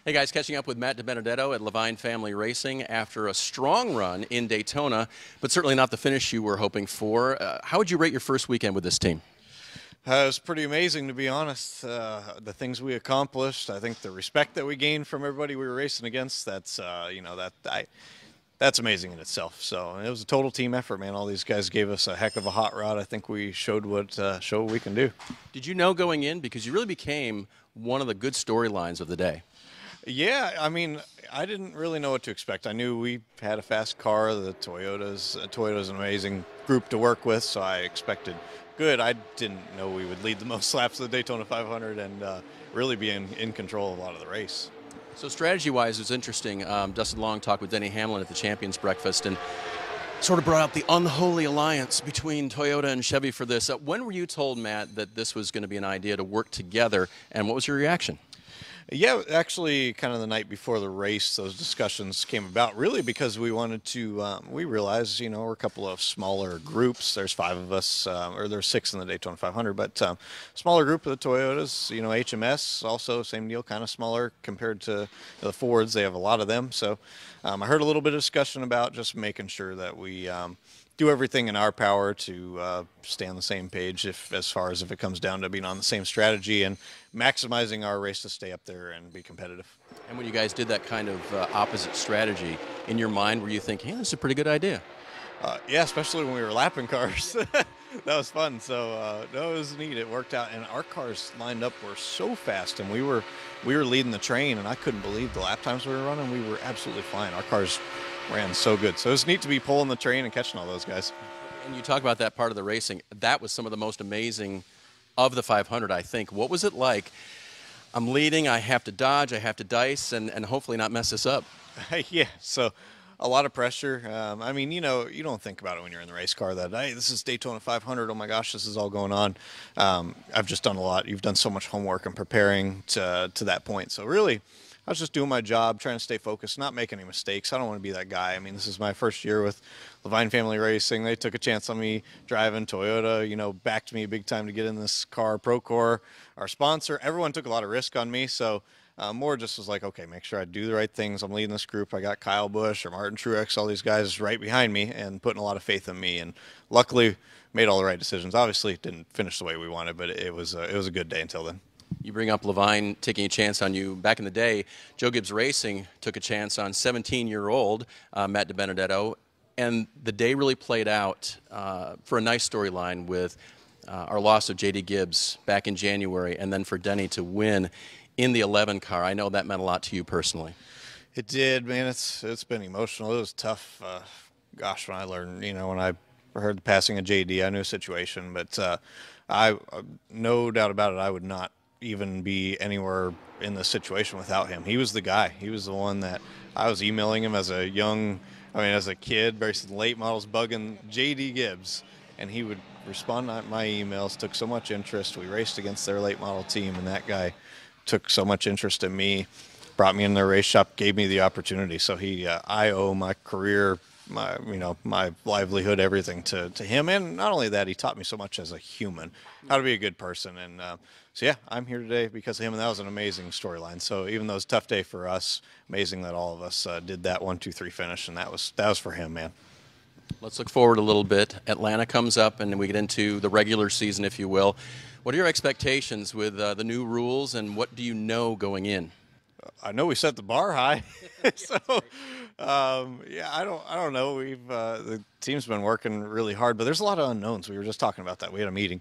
Hey guys, catching up with Matt DiBenedetto at Levine Family Racing after a strong run in Daytona, but certainly not the finish you were hoping for. How would you rate your first weekend with this team? It was pretty amazing, to be honest. The things we accomplished, I think the respect that we gained from everybody we were racing against, that's amazing in itself. So it was a total team effort, man. All these guys gave us a heck of a hot rod. I think we showed what we can do. Did you know going in? Because you really became one of the good storylines of the day. Yeah, I mean, I didn't really know what to expect. I knew we had a fast car. The Toyota's an amazing group to work with, so I expected good. I didn't know we would lead the most laps of the Daytona 500 and really be in control of a lot of the race. So strategy-wise, it was interesting. Dustin Long talked with Denny Hamlin at the Champions Breakfast and sort of brought out the unholy alliance between Toyota and Chevy for this. When were you told, Matt, that this was going to be an idea to work together, and what was your reaction? Yeah, actually, kind of the night before the race, those discussions came about really because we wanted to, we realized, you know, we're a couple of smaller groups. There's 5 of us, or there's 6 in the Daytona 500, but smaller group of the Toyotas, you know, HMS also, same deal, kind of smaller compared to the Fords. They have a lot of them. So I heard a little bit of discussion about just making sure that we do everything in our power to stay on the same page as far as if it comes down to being on the same strategy and maximizing our race to stay up there and be competitive. And when you guys did that kind of opposite strategy, in your mind, were you thinking, hey, this is a pretty good idea? Yeah, especially when we were lapping cars. That was fun. So no, it was neat. It worked out, and our cars lined up were so fast, and we were leading the train, and I couldn't believe the lap times we were running. We were absolutely flying. Our cars ran so good. So it was neat to be pulling the train and catching all those guys. And you talk about that part of the racing. That was some of the most amazing of the 500, I think. What was it like? I'm leading, I have to dodge, I have to dice, and hopefully not mess this up. Yeah, so a lot of pressure. I mean, you know, you don't think about it when you're in the race car that, hey, this is Daytona 500. Oh, my gosh, this is all going on. I've just done a lot. You've done so much homework and preparing to that point. So really, I was just doing my job, trying to stay focused, not make any mistakes. I don't want to be that guy. I mean, this is my first year with Levine Family Racing. They took a chance on me driving. Toyota, you know, backed me big time to get in this car. Procore, our sponsor, everyone took a lot of risk on me. So more just was like, okay, make sure I do the right things. I'm leading this group. I got Kyle Busch or Martin Truex, all these guys right behind me and putting a lot of faith in me. And luckily made all the right decisions. Obviously, it didn't finish the way we wanted, but it was a good day until then. You bring up Levine taking a chance on you. Back in the day, Joe Gibbs Racing took a chance on 17-year-old Matt DiBenedetto, and the day really played out for a nice storyline with our loss of JD Gibbs back in January, and then for Denny to win in the 11 car. I know that meant a lot to you personally. It did, man. It's been emotional. It was tough. Gosh, when I learned, you know, when I heard the passing of JD, I knew the situation, but I no doubt about it, I would not even be anywhere in this situation without him. He was the guy. He was the one that I was emailing him as a kid, racing late models, bugging JD Gibbs, and he would respond to my emails, took so much interest. We raced against their late model team, and that guy took so much interest in me, brought me in their race shop, gave me the opportunity. So I owe my career, my livelihood, everything to him. And not only that, he taught me so much as a human, how to be a good person. And so yeah, I'm here today because of him, and that was an amazing storyline. So even though it was a tough day for us, amazing that all of us did that 1-2-3 finish, and that was for him, man. Let's look forward a little bit. Atlanta comes up, and we get into the regular season, if you will. What are your expectations with the new rules, and what do you know going in? I know we set the bar high, so yeah, I don't know. The team's been working really hard, but there's a lot of unknowns. We were just talking about that. We had a meeting.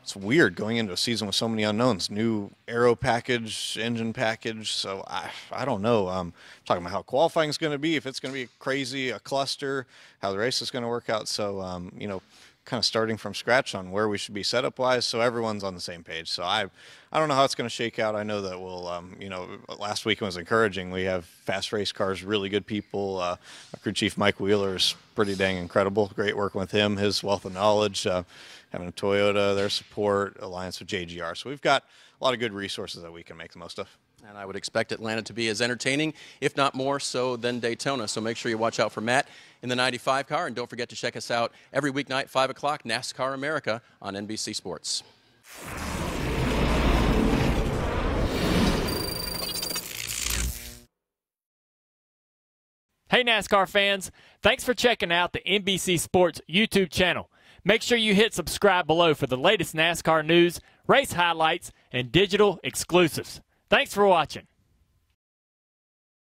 It's weird going into a season with so many unknowns. New aero package, engine package. So I don't know. Talking about how qualifying is going to be, if it's going to be crazy, a cluster, how the race is going to work out. So you know, kind of starting from scratch on where we should be setup wise, so everyone's on the same page. So I don't know how it's going to shake out. I know that we'll you know, last weekend was encouraging. We have fast race cars, really good people. Our crew chief Mike Wheeler is pretty dang incredible. Great working with him, his wealth of knowledge, having a Toyota, their support, alliance with JGR. So we've got a lot of good resources that we can make the most of. And I would expect Atlanta to be as entertaining, if not more so, than Daytona. So make sure you watch out for Matt in the 95 car. And don't forget to check us out every weeknight, 5 o'clock, NASCAR America on NBC Sports. Hey NASCAR fans, thanks for checking out the NBC Sports YouTube channel. Make sure you hit subscribe below for the latest NASCAR news, race highlights, and digital exclusives. Thanks for watching.